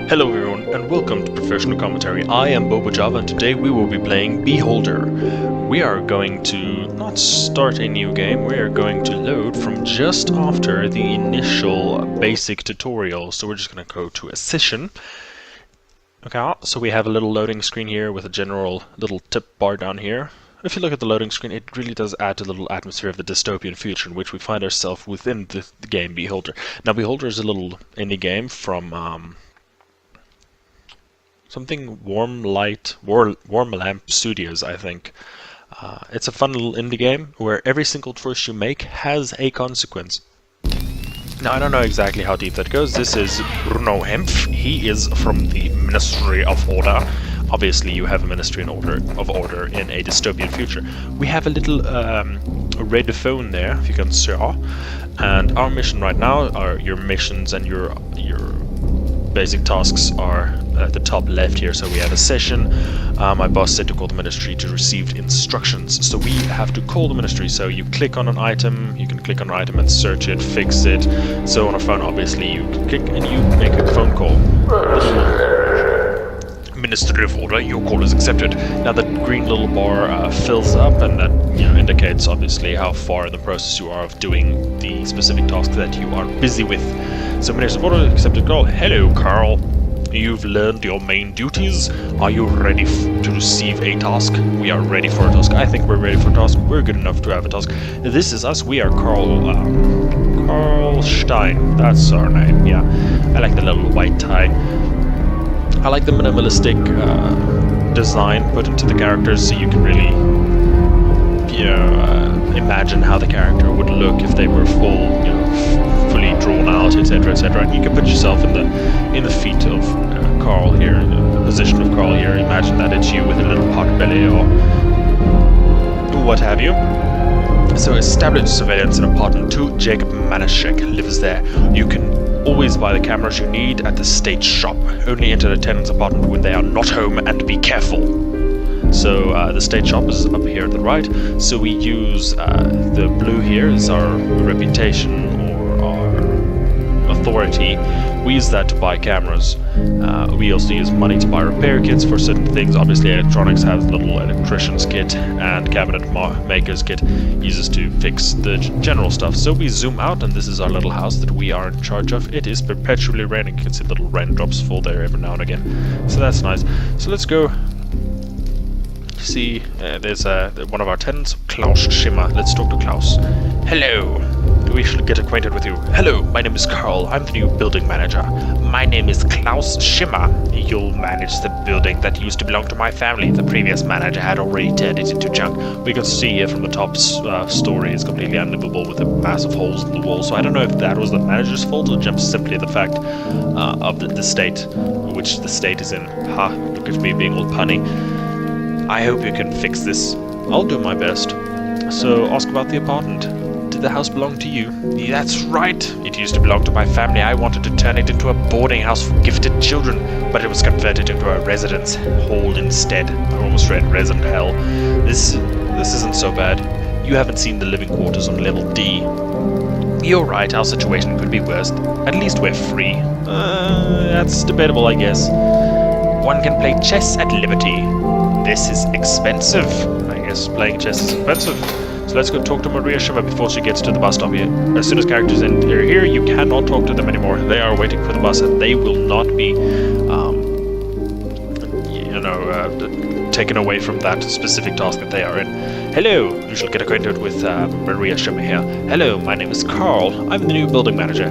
Hello everyone and welcome to Professional Commentary. I am BoBoJava and today we will be playing Beholder. We are going to not start a new game, we are going to load from just after the initial basic tutorial. So we're just going to go to a session. Okay, so we have a little loading screen here with a general little tip bar down here. If you look at the loading screen, it really does add to the little atmosphere of the dystopian future in which we find ourselves within the game Beholder. Now Beholder is a little indie game from something Warm Lamp Studios, I think. It's a fun little indie game where every single choice you make has a consequence. Now, I don't know exactly how deep that goes. This is Bruno Hempf. He is from the Ministry of Order. Obviously, you have a Ministry of Order in a dystopian future. We have a little red phone there, if you can see. And our mission right now, your missions and your basic tasks are at the top left here. So we have a session. My boss said to call the ministry to receive instructions. So we have to call the ministry. So you click on an item, you can click on an item and search it, fix it. So on a phone, obviously, you click and you make a phone call. Ministry of Order, your call is accepted. Now the green little bar fills up, and that indicates obviously how far in the process you are of doing the specific task that you are busy with. So Ministry of Order accepted call. Hello, Carl. You've learned your main duties. Are you ready to receive a task? We are ready for a task. I think we're ready for a task. We're good enough to have a task. This is us. We are Carl Stein. That's our name. Yeah, I like the little white tie. I like the minimalistic design put into the characters, so you can really, imagine how the character would look if they were fully drawn out, etc., etc. And you can put yourself in the feet of Carl here, in the position of Carl here. Imagine that it's you with a little pot belly or what have you. So establish surveillance in apartment 2. Jacob Manashek lives there. You can always buy the cameras you need at the state shop. Only enter the tenant's apartment when they are not home, and be careful. So the state shop is up here at the right. So we use the blue here as our reputation or our authority. We use that to buy cameras. We also use money to buy repair kits for certain things. Obviously electronics has a little electrician's kit, and cabinet maker's kit uses to fix the general stuff. So we zoom out, and this is our little house that we are in charge of. It is perpetually raining. You can see little raindrops fall there every now and again. So that's nice. So let's go see. There's one of our tenants, Klaus Schimmer. Let's talk to Klaus. Hello. We should get acquainted with you. Hello, my name is Carl. I'm the new building manager. My name is Klaus Schimmer. You'll manage the building that used to belong to my family. The previous manager had already turned it into junk. We can see here from the top story it's completely unlivable with massive holes in the wall. So I don't know if that was the manager's fault or just simply the fact of the state, which the state is in. Ha, look at me being all punny. I hope you can fix this. I'll do my best. So ask about the apartment. Did the house belong to you? That's right. It used to belong to my family. I wanted to turn it into a boarding house for gifted children, but it was converted into a residence hall instead. I almost read resident hell. This isn't so bad. You haven't seen the living quarters on level D. You're right, our situation could be worse. At least we're free. That's debatable, I guess. One can play chess at liberty. This is expensive. I guess playing chess is expensive. So let's go talk to Maria Schimmer before she gets to the bus stop here. As soon as characters enter here, you cannot talk to them anymore. They are waiting for the bus, and they will not be, taken away from that specific task that they are in. Hello, you shall get acquainted with Maria Schimmer here. Hello, my name is Carl. I'm the new building manager.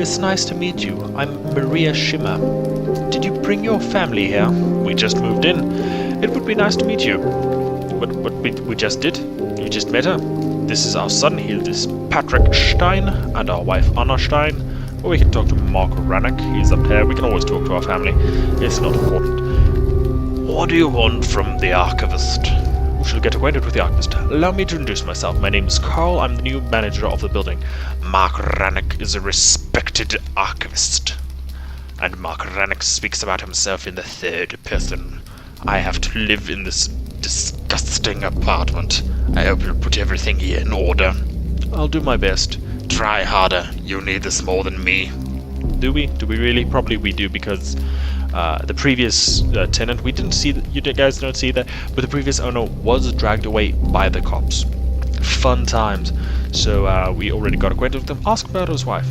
It's nice to meet you. I'm Maria Schimmer. Did you bring your family here? We just moved in. It would be nice to meet you. But we just did. You just met her. This is our son. He is Patrick Stein, and our wife Anna Stein. Or we can talk to Mark Rannock. He's up there. We can always talk to our family. It's not important. What do you want from the archivist? We shall get acquainted with the archivist. Allow me to introduce myself. My name is Carl. I'm the new manager of the building. Mark Rannock is a respected archivist. And Mark Rannock speaks about himself in the third person. I have to live in this disgusting apartment. I hope you'll put everything here in order. I'll do my best. Try harder. You need this more than me. Do we? Do we really? Probably we do, because the previous tenant, we didn't see that. You guys don't see that, but the previous owner was dragged away by the cops. Fun times. So we already got acquainted with him. Ask about his wife.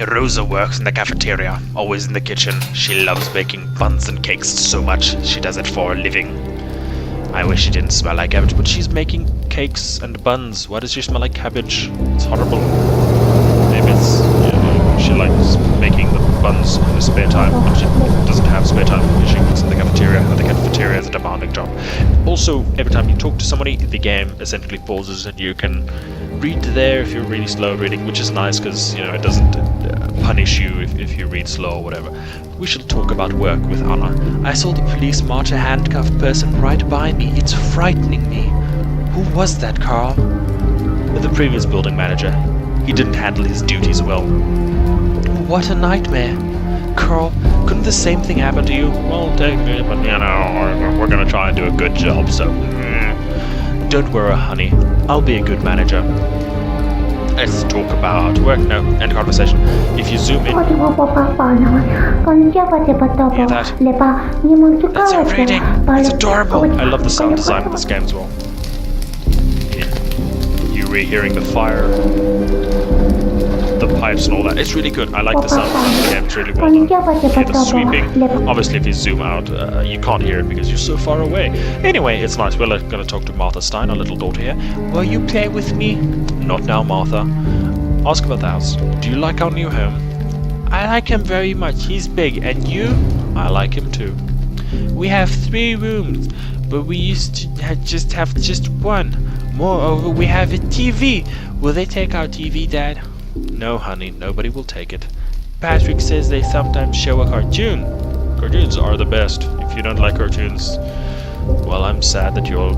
Rosa works in the cafeteria, always in the kitchen. She loves baking buns and cakes so much. She does it for a living. I wish she didn't smell like cabbage, but she's making cakes and buns. Why does she smell like cabbage? It's horrible. Maybe it's, she likes making the buns in her spare time. No, she doesn't have spare time because she works in the cafeteria, and the cafeteria is a demanding job. Also, every time you talk to somebody, the game essentially pauses and you can read there if you're really slow reading, which is nice because, it doesn't punish you if you read slow or whatever. We shall talk about work with Anna. I saw the police march a handcuffed person right by me. It's frightening me. Who was that, Carl? The previous building manager. He didn't handle his duties well. What a nightmare. Carl, couldn't the same thing happen to you? Well, technically, but we're gonna try and do a good job, so... Don't worry, honey. I'll be a good manager. Let's talk about work. No, end conversation. If you zoom in... Hear that? That's her reading. It's adorable. I love the sound design of this game as well. You re-hearing the fire, the pipes and all that. It's really good. I like the sound design of the game. It's really well done. Hear the sweeping. Obviously, if you zoom out, you can't hear it because you're so far away. Anyway, it's nice. We're going to talk to Martha Stein, our little daughter here. Will you play with me? Not now, Martha. Ask about the house. Do you like our new home? I like him very much. He's big. And you? I like him too. We have 3 rooms, but we used to have just one. Moreover, we have a TV. Will they take our TV, Dad? No, honey, nobody will take it. Patrick says they sometimes show a cartoon. Cartoons are the best. If you don't like cartoons, well, I'm sad that your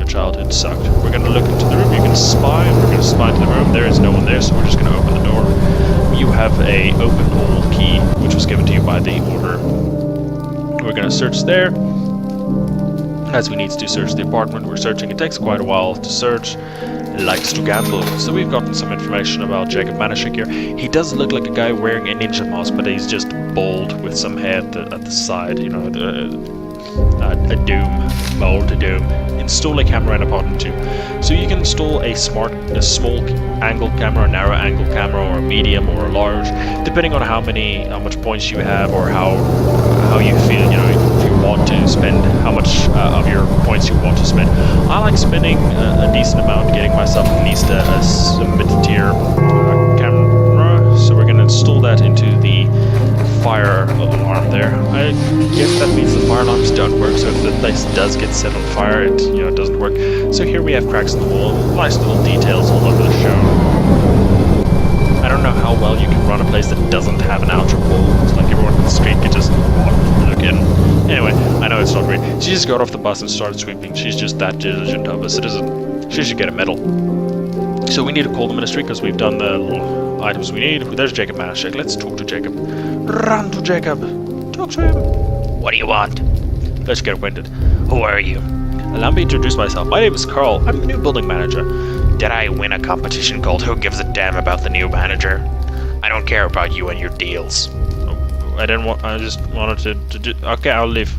childhood sucked. We're gonna look into the room. You can spy. We're gonna spy into the room. There is no one there, so we're just gonna open the door. You have a open hall key, which was given to you by the order. We're gonna search there. As we need to search the apartment, we're searching. It takes quite a while to search. Likes to gamble. So we've gotten some information about Jacob Manashek here. He does look like a guy wearing a ninja mask, but he's just bald with some hair at the side. A doom, bald doom. Install a camera in apartment 2. So you can install a small angle camera, a narrow angle camera, or a medium or a large, depending on how much points you have or how you feel. If you want to spend how much of your points you want to spend. I like spending a decent amount, getting myself at least a mid-tier camera. So we're going to install that into the fire alarm there. I guess that means the fire alarms don't work, so if the place does get set on fire, it doesn't work. So here we have cracks in the wall, nice little details all over the show. I don't know how well you can run a place that doesn't have an outer wall. It's like everyone on the street can just look in. Anyway, I know it's not great. She just got off the bus and started sweeping. She's just that diligent of a citizen. She should get a medal. So we need to call the ministry because we've done the little items we need. There's Jacob Manashek. Let's talk to Jacob. Run to Jacob. Talk to him. What do you want? Let's get acquainted. Who are you? Allow me to introduce myself. My name is Carl. I'm the new building manager. Did I win a competition called Who Gives a Damn About the New Manager? I don't care about you and your deals. I just wanted to do... Okay, I'll leave.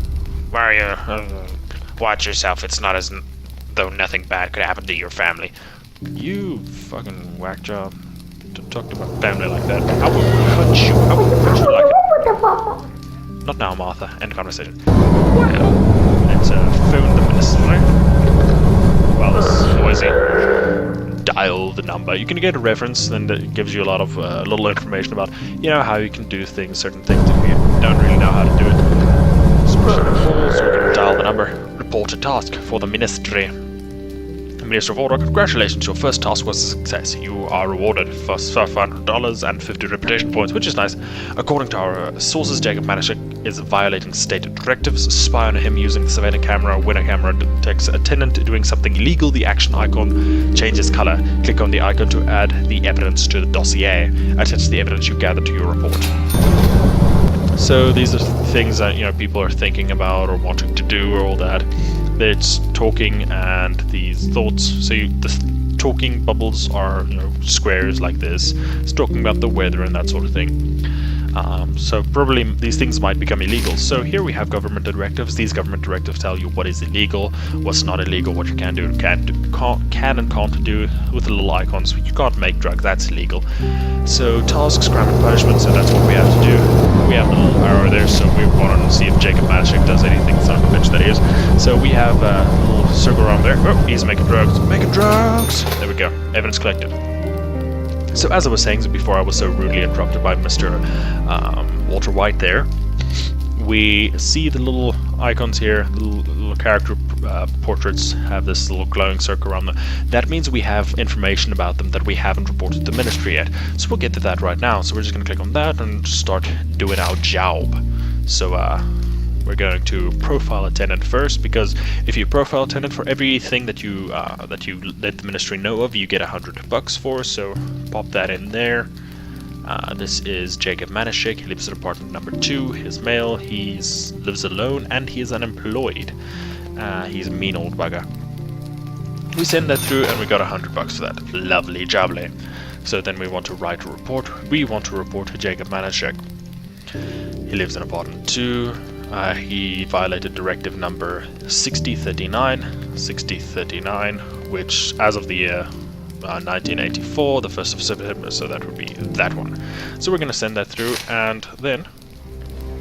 Where are you? Watch yourself. It's not as though nothing bad could happen to your family. You fucking whack job. Don't talk to my family like that. I will punch you. I will punch you like it. Not now, Martha. End conversation. Let's phone the minister. Well, this is noisy. Dial the number. You can get a reference, and it gives you a lot of little information about, how you can do things, certain things if you don't really know how to do it. So we're going to dial the number. Report a task for the ministry. Minister of Order, congratulations, your first task was a success. You are rewarded for $500 and 50 reputation points, which is nice. According to our sources, Jacob Manashek is violating state directives. Spy on him using the Savannah camera. When a camera detects a tenant doing something illegal, the action icon changes color. Click on the icon to add the evidence to the dossier. Attach the evidence you gather to your report. So these are things that people are thinking about or wanting to do or all that. It's talking and these thoughts. So the talking bubbles are, you know, squares like this. It's talking about the weather and that sort of thing. So probably these things might become illegal. So here we have government directives. These government directives tell you what is illegal, what's not illegal, what you can do, can and can't do with the little icons. You can't make drugs, that's illegal. So tasks, crime and punishment, so that's what we have to do. We have the little arrow there, so we want to see if Jacob Matuszek does anything, son of a bitch that is. So we have a little circle around there. Oh, he's making drugs. Making drugs! There we go. Evidence collected. So as I was saying before, I was so rudely interrupted by Mr. Walter White there. We see the little icons here, the little character portraits have this little glowing circle around them. That means we have information about them that we haven't reported to the ministry yet. So we'll get to that right now. So we're just going to click on that and start doing our job. So we're going to profile a tenant first, because if you profile a tenant, for everything that you let the ministry know of, you get $100 for. So pop that in there. This is Jacob Matuszek. He lives in apartment number 2. He's male. He lives alone and he is unemployed. He's a mean old bugger. We send that through and we got $100 for that. Lovely jubbly. So then we want to write a report. We want to report to Jacob Matuszek. He lives in apartment 2. He violated directive number 6039, which as of the year 1984, the 1st of September, so that would be that one. So we're going to send that through, and then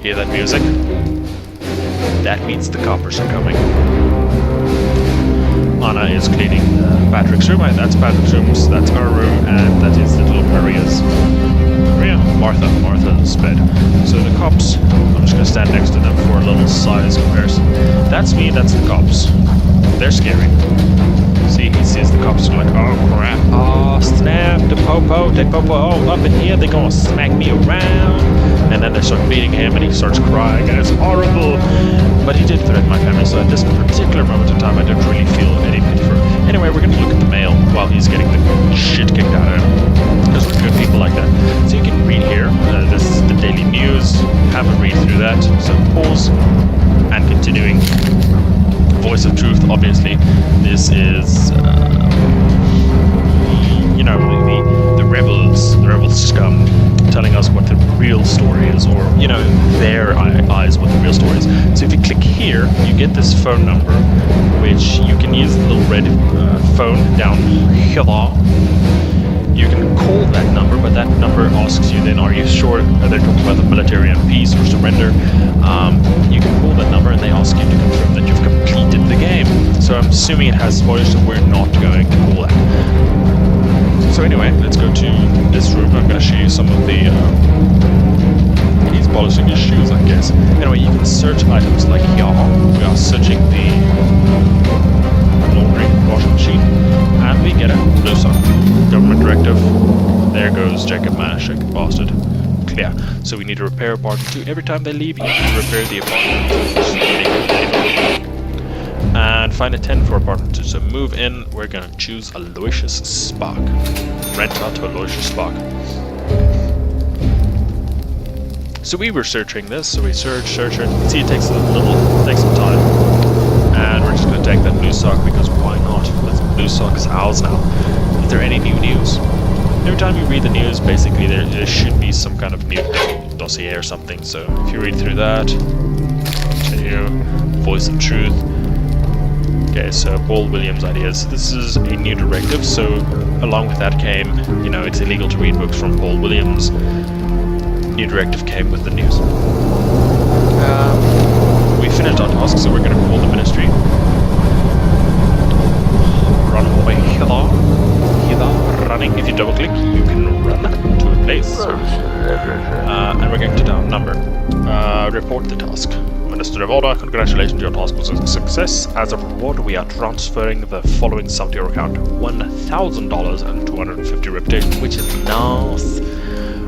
hear that music. That means the coppers are coming. Anna is cleaning Patrick's room, and that's Patrick's room, so that's our room, and that is little Maria's. Martha's bed. So the cops, I'm just going to stand next to them for a little size comparison. That's me, that's the cops. They're scary. See, he sees the cops like, oh crap, oh snap, the popo, oh up in here, they're gonna smack me around. And then they start beating him and he starts crying and it's horrible. But he did threaten my family, so at this particular moment in time I don't really feel any pity for him. Anyway, we're gonna look at the mail while he's getting the shit kicked out of him. Because we're good people like that. So you can read here, this is the daily news, have a read through that. So pause and continuing. Voice of truth, obviously. This is, you know, the rebels scum telling us what the real story is, or, you know, in their eyes what the real story is. So if you click here, you get this phone number, which you can use the little red phone down here. You can call that number, but that number asks you then, are you sure they're talking about the military and peace or surrender? You can call that number and they ask you to confirm that you've completed the game. So I'm assuming it has spoilers, so we're not going to call that. So anyway, let's go to this room. I'm going to show you some of the... he's polishing his shoes, I guess. Anyway, you can search items like here. We are searching the laundry washing machine, and we get a blue sock. Government directive. There goes Jacob Matuszek, bastard. Clear. So we need to repair apartment 2. Every time they leave, you need to repair the apartment. And find a tenant for apartment 2. So move in. We're gonna choose Aloysius Spark. Rent out to Aloysius Spark. So we were searching this. So we search. You can see it takes some time. And we're just gonna take that blue sock because why not? That's blue sock's ours now. Is there any new news? Every time you read the news, basically there should be some kind of new dossier or something. So if you read through that, continue, voice of truth. Okay, so Paul Williams ideas. This is a new directive, so along with that came, you know, it's illegal to read books from Paul Williams. New directive came with the news. We finished our task, so we're going to call the ministry. Run away here. Running. If you double click, you can run to a place. And we're going to down number. Report the task. Minister of Order, congratulations, your task was a success. As a reward, we are transferring the following sum to your account: $1,000 and 250 reputation, which is nice.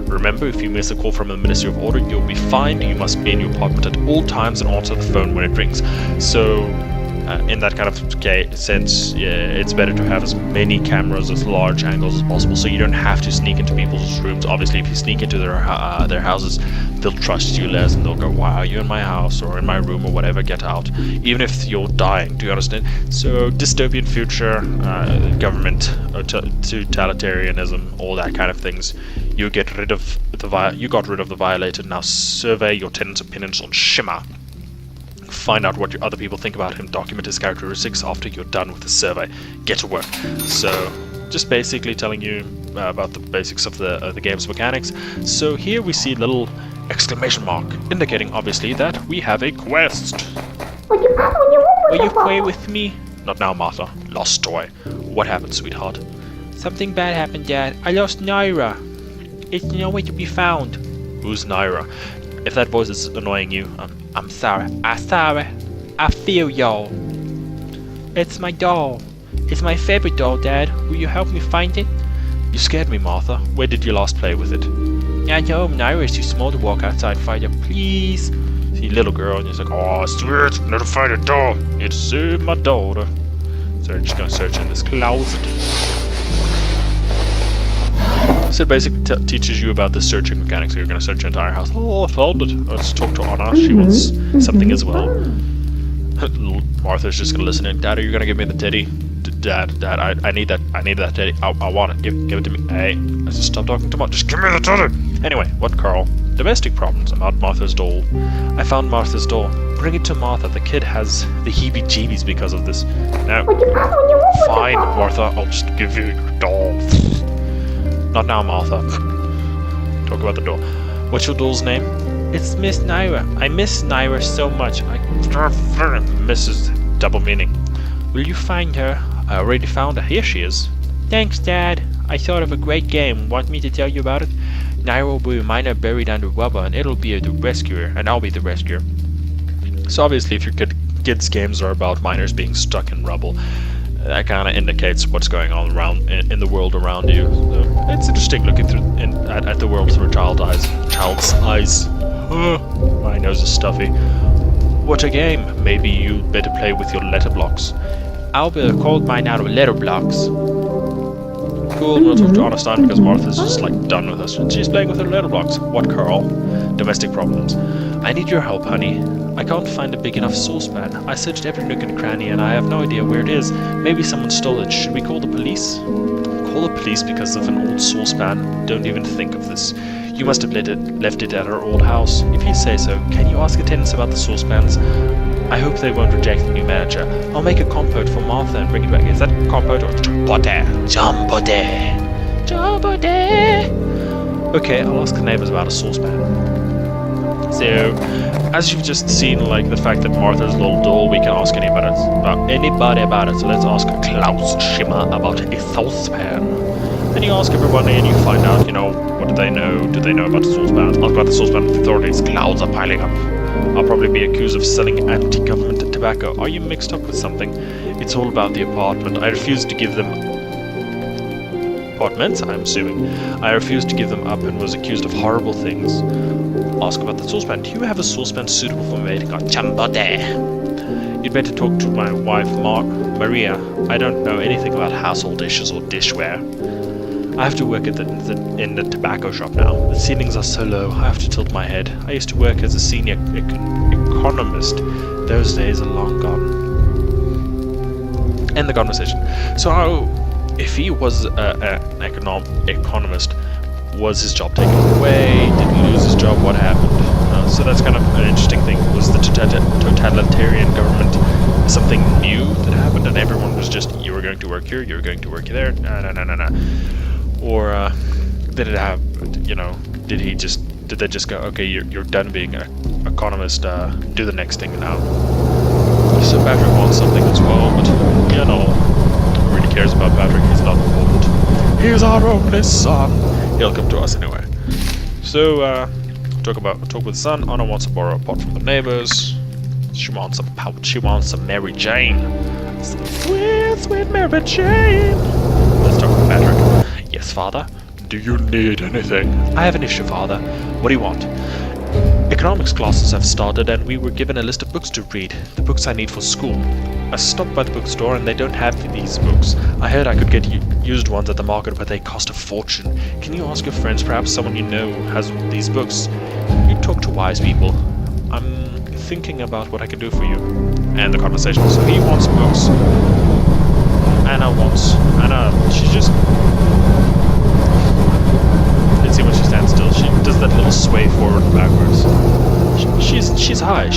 Remember, if you miss a call from the Ministry of Order, you'll be fined. You must be in your apartment at all times and answer the phone when it rings. So In that kind of sense, it's better to have as many cameras as large angles as possible, so you don't have to sneak into people's rooms. Obviously, if you sneak into their houses, they'll trust you less, and they'll go, "Why are you in my house or in my room or whatever? Get out!" Even if you're dying. Do you understand? So, dystopian future, government, totalitarianism, all that kind of things. You got rid of the violator. Now survey your tenant's opinions on Shimmer. Find out what your other people think about him, document his characteristics after you're done with the survey. Get to work. So, just basically telling you about the basics of the game's mechanics. So here we see a little exclamation mark, indicating obviously that we have a quest. Will you play with me? Not now, Martha. Lost toy. What happened, sweetheart? Something bad happened, Dad. I lost Naira. It's nowhere to be found. Who's Naira? If that voice is annoying you, I'm sorry. I feel y'all. It's my doll. It's my favorite doll, Dad. Will you help me find it? You scared me, Martha. Where did you last play with it? I know, Naira is too small to walk outside, Father. Please. See, little girl, and you're like, "Oh, sweet, need to find a doll. Need to save my daughter." So I'm just gonna search in this closet. So it basically teaches you about the searching mechanics. So you're going to search your entire house. Oh, I found it. Let's talk to Anna. She wants something as well. Martha's just going to listen in. Dad, are you going to give me the teddy? Dad, I need that. I need that teddy. I want it. Give it to me. Hey, let's just stop talking to Martha. Just give me the teddy. Anyway, what, Carl? Domestic problems about Martha's doll. I found Martha's doll. Bring it to Martha. The kid has the heebie-jeebies because of this. Now, fine, Martha. I'll just give you your doll. Not now, Martha. Talk about the doll. What's your doll's name? It's Miss Naira. I miss Naira so much. Mrs. Double meaning. Will you find her? I already found her. Here she is. Thanks, Dad. I thought of a great game. Want me to tell you about it? Naira will be a miner buried under rubber, and it'll be the rescuer, and I'll be the rescuer. So obviously, if your kids' games are about miners being stuck in rubble, that kind of indicates what's going on around in the world around you. So it's interesting looking through at the world through a child's eyes. My nose is stuffy. What a game! Maybe you better play with your letter blocks. I'll be a cold mine out of letter blocks. Cool, we'll talk to Honestine because Martha's just like done with us. She's playing with her letter blocks. What, Carl? Domestic problems. I need your help, honey. I can't find a big enough saucepan. I searched every nook and cranny and I have no idea where it is. Maybe someone stole it. Should we call the police? Call the police because of an old saucepan? Don't even think of this. You must have left it at our old house. If you say so, can you ask the tenants about the saucepans? I hope they won't reject the new manager. I'll make a compote for Martha and bring it back. Is that compote or jambote? Okay, I'll ask the neighbors about a saucepan. So, as you've just seen, like the fact that Martha's a little doll, we can ask anybody about it. So let's ask Klaus Schimmer about a saucepan. And you ask everybody and you find out, what do they know? Do they know about the saucepan? Ask about the saucepan authorities. Clouds are piling up. I'll probably be accused of selling anti-government tobacco. Are you mixed up with something? It's all about the apartment. I refuse to give them apartments, I'm assuming. I refused to give them up and was accused of horrible things. Ask about the saucepan. Do you have a saucepan suitable for making a chambote? You'd better talk to my wife, Maria. I don't know anything about household dishes or dishware. I have to work in the tobacco shop now. The ceilings are so low, I have to tilt my head. I used to work as a senior economist. Those days are long gone. End the conversation. So, if he was an economist, was his job taken away? Did he lose his job? What happened? So that's kind of an interesting thing. Was the totalitarian government something new that happened and everyone was just, you were going to work here, you were going to work there, no. Or did it have, did they just go, okay, you're done being an economist, do the next thing now. So Patrick wants something as well, but, who really cares about Patrick? He's not important. He's our only son. He'll come to us anyway. So, talk with son. Anna wants to borrow a pot from the neighbors. She wants some pouch. She wants some Mary Jane. Some sweet, sweet Mary Jane. Let's talk with Patrick. Yes, father. Do you need anything? I have an issue, father. What do you want? Economics classes have started and we were given a list of books to read, the books I need for school. I stopped by the bookstore and they don't have these books. I heard I could get used ones at the market, but they cost a fortune. Can you ask your friends, perhaps someone you know has these books? You talk to wise people. I'm thinking about what I can do for you. And the conversation. So he wants books. Anna, she's just... Let's see when she stands still. She does that little sway forward and backwards. She's high. AF.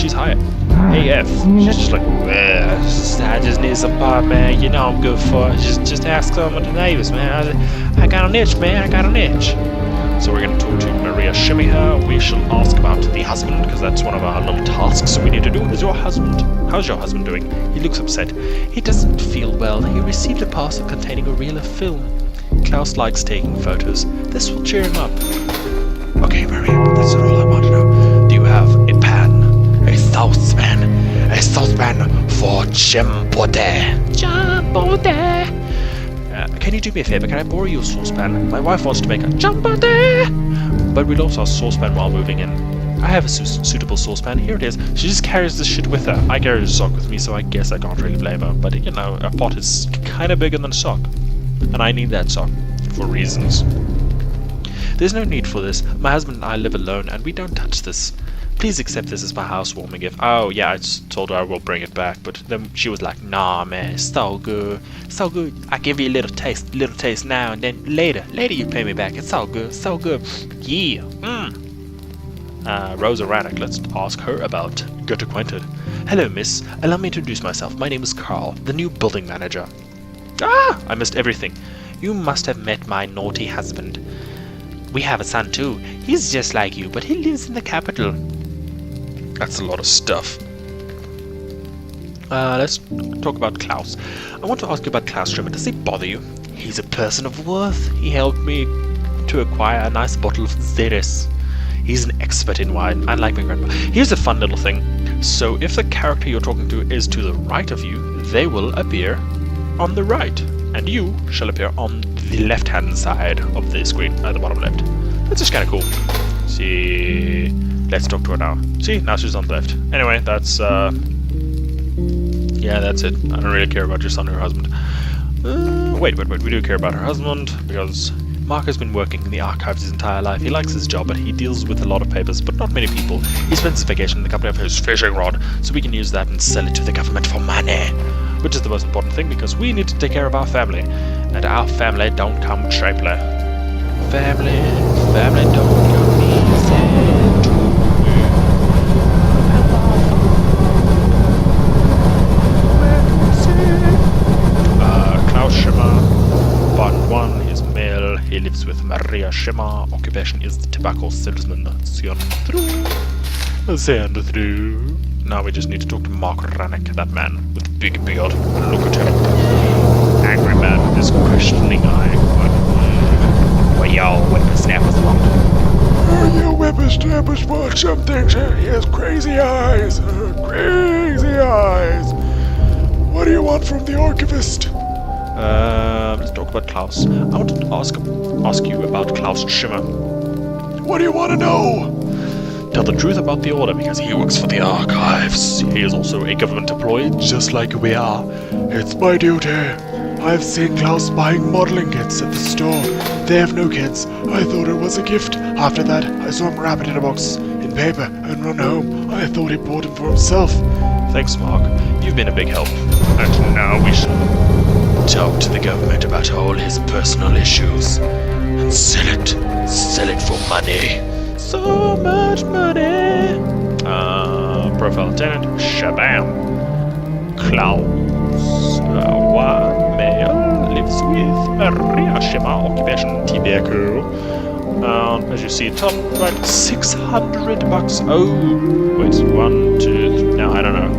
She's just like, I just need some pop, man. You know I'm good for it. Just ask some of the neighbors, man. I got an itch, man. I got an itch. So we're going to talk to Maria Shimiha. We shall ask about the husband, because that's one of our little tasks we need to do. How's your husband doing? He looks upset. He doesn't feel well. He received a parcel containing a reel of film. Klaus likes taking photos. This will cheer him up. Okay, Maria, that's all I want to know. Do you have a pan? A saucepan for champote. Can you do me a favor? Can I borrow your saucepan? My wife wants to make a champote, but we lost our saucepan while moving in. I have a suitable saucepan. Here it is. She just carries this shit with her. I carry the sock with me, so I guess I can't really blame her. But you know, a pot is kind of bigger than a sock, and I need that sock for reasons. There's no need for this. My husband and I live alone, and we don't touch this. Please accept this as my housewarming gift. Oh, yeah, I just told her I will bring it back, but then she was like, nah, man, it's so good. So good. I give you a little taste now, and then later you pay me back. It's so good, so good. Yeah. Rosa Rannick, let's ask her about Get Acquainted. Hello, miss. Allow me to introduce myself. My name is Carl, the new building manager. Ah, I missed everything. You must have met my naughty husband. We have a son too. He's just like you, but he lives in the capital. That's a lot of stuff. Let's talk about Klaus. I want to ask you about Klaus Schimmer. Does he bother you? He's a person of worth. He helped me to acquire a nice bottle of Xeris. He's an expert in wine, unlike my grandpa. Here's a fun little thing. So if the character you're talking to is to the right of you, they will appear on the right, and you shall appear on the left-hand side of the screen, at the bottom left. That's just kind of cool. See, let's talk to her now. See, now she's on the left. Anyway, that's yeah, that's it. I don't really care about your son or your husband. Wait, we do care about her husband, because Mark has been working in the archives his entire life. He likes his job, but he deals with a lot of papers, but not many people. He spends his vacation in the company of his fishing rod, so we can use that and sell it to the government for money. Which is the most important thing, because we need to take care of our family. And our family don't come cheaply. Family don't come easy to Klaus Schimmer, Bond 1, he's male, he lives with Maria Schimmer, occupation is the tobacco salesman. Send through. Now we just need to talk to Mark Rannick, that man with the big beard. Look at him. Angry man with his questioning eye. What y'all whippersnappers want? You whippersnappers want some things. He has crazy eyes. Crazy eyes. What do you want from the archivist? Let's talk about Klaus. I want to ask you about Klaus Schimmer. What do you want to know? Tell the truth about the order, because he works for the archives. He is also a government employee, just like we are. It's my duty. I've seen Klaus buying modeling kits at the store. They have no kids. I thought it was a gift. After that, I saw him wrap it in a box in paper and run home. I thought he bought it for himself. Thanks, Mark. You've been a big help. And now we shall talk to the government about all his personal issues. And sell it for money. So much money. Profile tenant, shabam. Klaus, one male, lives with Maria Schimmer, occupation tobacco. As you see, top right, $600. Oh, wait, 1, 2, no, I don't know.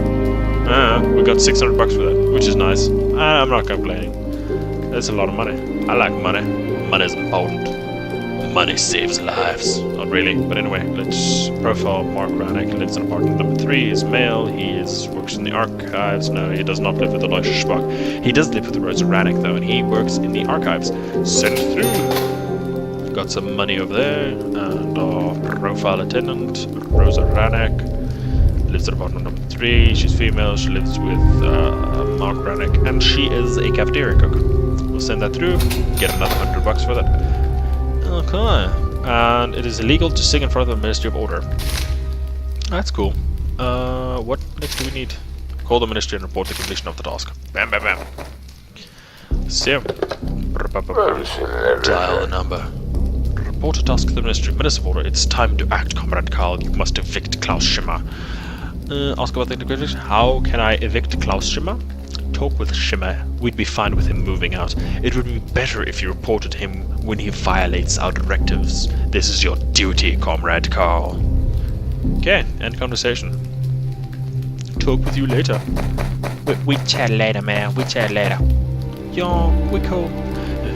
We got $600 for that, which is nice. I'm not complaining. That's a lot of money. I like money. Money's important. Money saves lives. Not really, but anyway, let's profile Mark Rannick. Lives in apartment number 3. He's male. He works in the archives. No, he does not live with Elisha Schbach. He does live with Rosa Rannick, though, and he works in the archives. Send through. got some money over there, and our profile attendant, Rosa Ranek, lives at apartment number 3. She's female, she lives with Mark Ranek, and she is a cafeteria cook. We'll send that through, get another $100 for that. Okay, and it is illegal to sing in front of the Ministry of Order. That's cool. What next do we need? Call the Ministry and report the completion of the task. Bam, bam, bam. So, dial the number. Report a task to the Ministry. Minister of Order, it's time to act, Comrade Karl. You must evict Klaus Schimmer. Ask about the integration. How can I evict Klaus Schimmer? Talk with Schimmer. We'd be fine with him moving out. It would be better if you reported him when he violates our directives. This is your duty, Comrade Karl. Okay, end conversation. Talk with you later. We chat later, man. We chat later. Yo, we cool.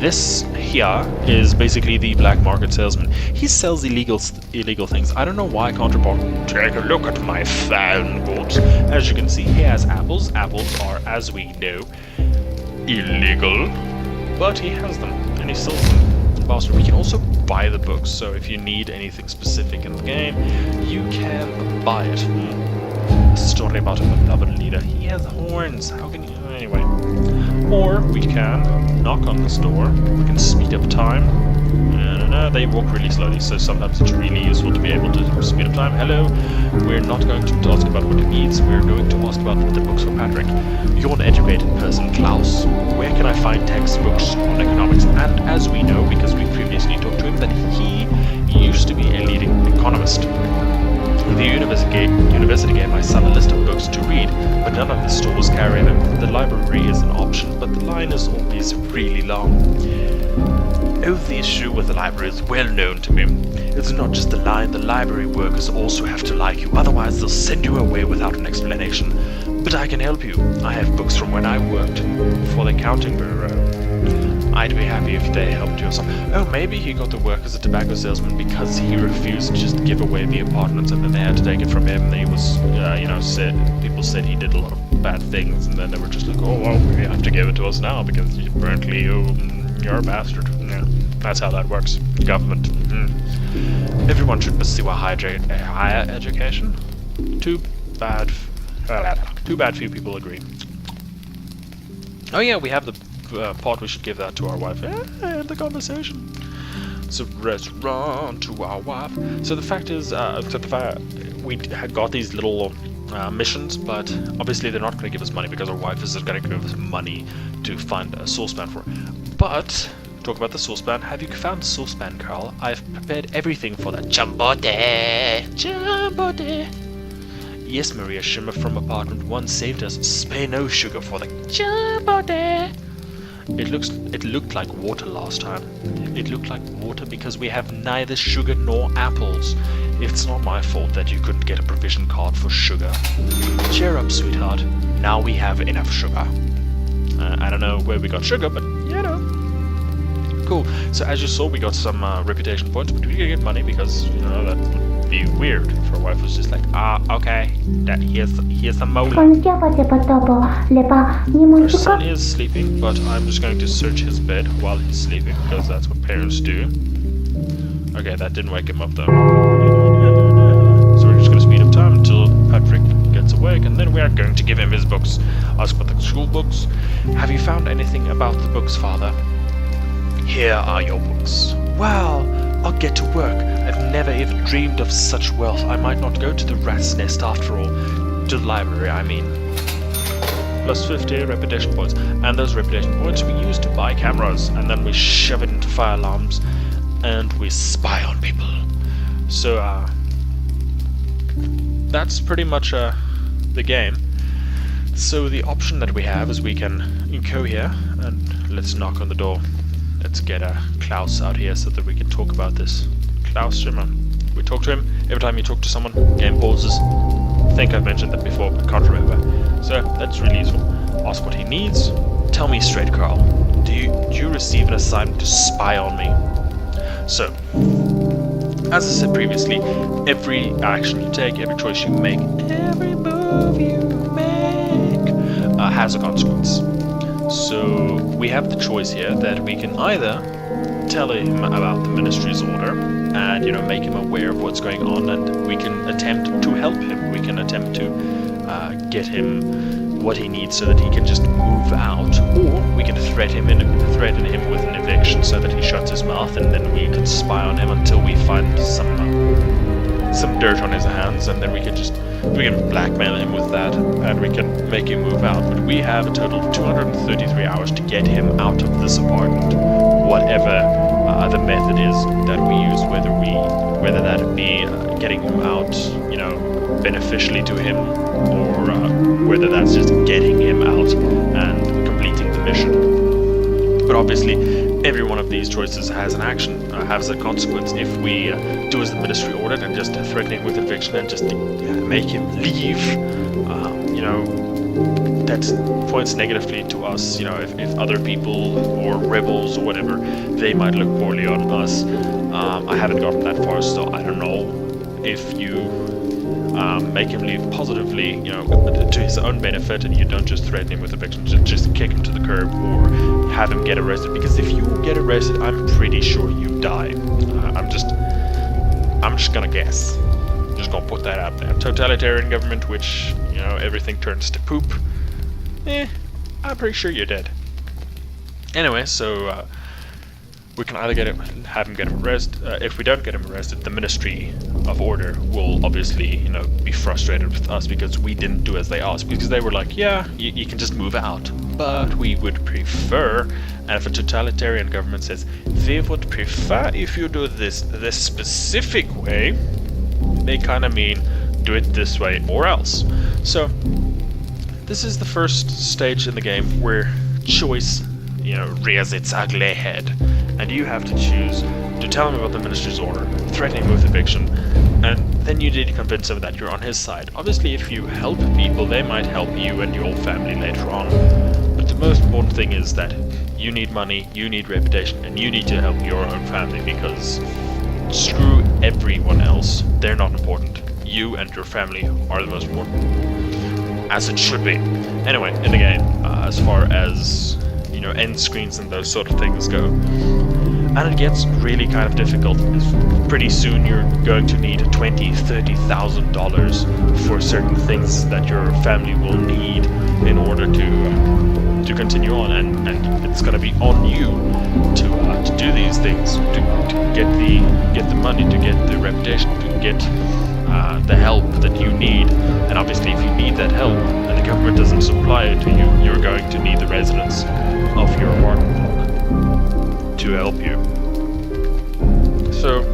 This here is basically the black market salesman. He sells illegal things. I don't know why I can't report. Take a look at my fan books. As you can see, he has apples. Apples are, as we know, illegal. But he has them, and he sells them. Bastard. We can also buy the books, so if you need anything specific in the game, you can buy it. A story about a beloved leader. He has horns. How can you... Anyway. Or we can knock on this door. We can speed up time. They walk really slowly, so sometimes it's really useful to be able to speed up time. Hello. We're not going to ask about what he needs. We're going to ask about the books for Patrick. You're an educated person, Klaus. Where can I find textbooks on economics? And as we know, because we previously talked to him, that he used to be a leading economist. The university gave my son a list of books to read, but none of the stores carry them. The library is an option, but the line is always really long. Oh, the issue with the library is well known to me. It's not just the line, the library workers also have to like you, otherwise they'll send you away without an explanation. But I can help you. I have books from when I worked for the accounting bureau. I'd be happy if they helped you or something. Oh, maybe he got to work as a tobacco salesman because he refused to just give away the apartments, and then they had to take it from him. And he was, people said he did a lot of bad things, and then they were just like, oh, well, you have to give it to us now because apparently you're a bastard. Yeah, that's how that works. Government. Everyone should pursue a higher education. Too bad few people agree. Oh yeah, we have the part. We should give that to our wife. The conversation. So let's run to our wife. So the fact is, we had got these little missions, but obviously they're not going to give us money because our wife is going to give us money to find a saucepan for. But talk about the saucepan. Have you found the saucepan, Carl? I've prepared everything for that. Jumbote. Yes, Maria Schimmer from apartment 1 saved us. Spare no sugar for the jumbote. It looked like water last time. It looked like water because we have neither sugar nor apples. It's not my fault that you couldn't get a provision card for sugar. Cheer up, sweetheart. Now we have enough sugar. I don't know where we got sugar, but you know. Cool. So as you saw, we got some reputation points, but we didn't get money because, you know, that would be weird if our wife was just like, okay, here's some mola. Our son is sleeping, but I'm just going to search his bed while he's sleeping, because that's what parents do. Okay, that didn't wake him up though. So we're just going to speed up time until Patrick gets awake, and then we are going to give him his books. Ask about the school books. Have you found anything about the books, Father? Here are your books. Wow, I'll get to work. I've never even dreamed of such wealth. I might not go to the rat's nest after all. To the library, I mean. Plus 50 reputation points. And those reputation points we use to buy cameras. And then we shove it into fire alarms. And we spy on people. So, that's pretty much the game. So the option that we have is we can go here and let's knock on the door. Let's get Klaus out here so that we can talk about this. Klaus Schimmer. We talk to him. Every time you talk to someone, game pauses. I think I've mentioned that before, but can't remember. So that's really useful. Ask what he needs. Tell me straight, Carl. Do you receive an assignment to spy on me? So, as I said previously, every action you take, every choice you make, every move you make has a consequence. So we have the choice here that we can either tell him about the ministry's order and, you know, make him aware of what's going on, and we can attempt to help him. We can attempt to get him what he needs so that he can just move out, or we can threaten him with an eviction so that he shuts his mouth, and then we can spy on him until we find some dirt on his hands, and then we can blackmail him with that, and we can make him move out. But we have a total of 233 hours to get him out of this apartment, whatever the method is that we use, whether that be getting him out, you know, beneficially to him, or whether that's just getting him out and completing the mission. But obviously, every one of these choices has an action, has a consequence. If we do as the ministry ordered and just threaten him with eviction and just make him leave, you know, that points negatively to us. You know, if other people or rebels or whatever, they might look poorly on us. I haven't gotten that far, so I don't know if you make him leave positively, you know, to his own benefit, and you don't just threaten him with eviction, just kick him to the curb or have him get arrested. Because if you get arrested, I'm pretty sure you die. I'm just gonna guess. Just gonna put that out there. Totalitarian government, which, you know, everything turns to poop. I'm pretty sure you're dead. Anyway, so we can either have him get him arrested. If we don't get him arrested, the Ministry of Order will obviously, you know, be frustrated with us because we didn't do as they asked. Because they were like, yeah, you can just move out, but we would prefer. And if a totalitarian government says they would prefer if you do this specific way, they kind of mean do it this way or else. So this is the first stage in the game where choice, you know, rears its ugly head, and you have to choose to tell him about the ministry's order, threaten him with eviction, and then you need to convince him that you're on his side. Obviously, if you help people, they might help you and your family later on, but the most important thing is that you need money, you need reputation, and you need to help your own family, because screw everyone else, they're not important. You and your family are the most important, as it should be. Anyway, in the game, as far as, you know, end screens and those sort of things go, and it gets really kind of difficult. Pretty soon you're going to need $20,000-$30,000 for certain things that your family will need in order to continue on, and it's going to be on you to do these things, to get the money, to get the reputation, to get the help that you need. And obviously, if you need that help and the government doesn't supply it to you, you're going to need the residents of your apartment block to help you. So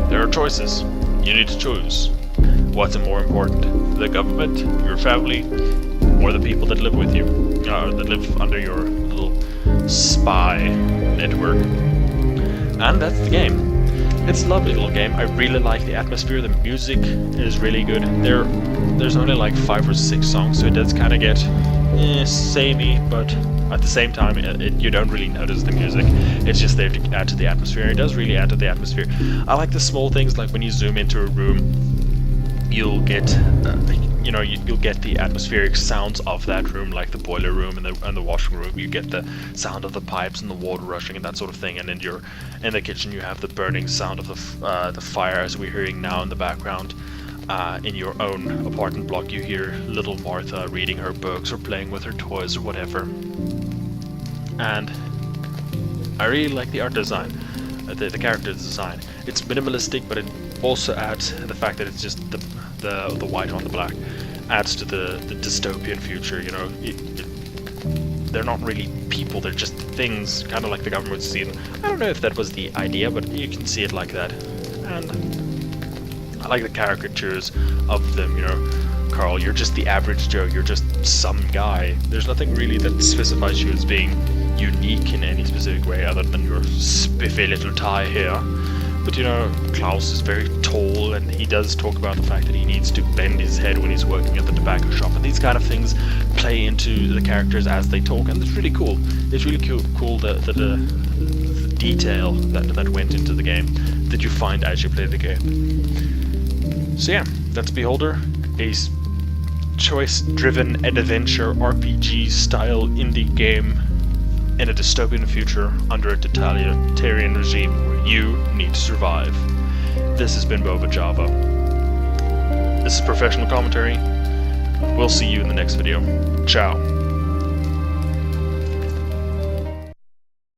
there are choices. You need to choose. What's more important? The government, your family, or the people that live with you, that live under your little spy network? And that's the game. It's a lovely little game. I really like the atmosphere. The music is really good. There's only like 5 or 6 songs, so it does kind of get samey, but at the same time, you don't really notice the music. It's just there to add to the atmosphere. It does really add to the atmosphere. I like the small things, like when you zoom into a room, you'll get, you'll get the atmospheric sounds of that room, like the boiler room and the washing room. You get the sound of the pipes and the water rushing and that sort of thing. And in the kitchen, you have the burning sound of the fire, as we're hearing now in the background. In your own apartment block, you hear little Martha reading her books or playing with her toys or whatever. And I really like the art design, the character design. It's minimalistic, but it also adds the fact that it's just the white on the black adds to the dystopian future. You know, they're not really people; they're just things, kind of like the government would see them. I don't know if that was the idea, but you can see it like that. And I like the caricatures of them. You know, Carl, you're just the average Joe. You're just some guy. There's nothing really that specifies you as being unique in any specific way, other than your spiffy little tie here. But, you know, Klaus is very tall, and he does talk about the fact that he needs to bend his head when he's working at the tobacco shop. And these kind of things play into the characters as they talk, and it's really cool. It's really cool the detail that went into the game that you find as you play the game. So yeah, that's Beholder, a choice-driven adventure RPG-style indie game in a dystopian future under a totalitarian regime where you need to survive. This has been BoBoJava. This is professional commentary. We'll see you in the next video. Ciao.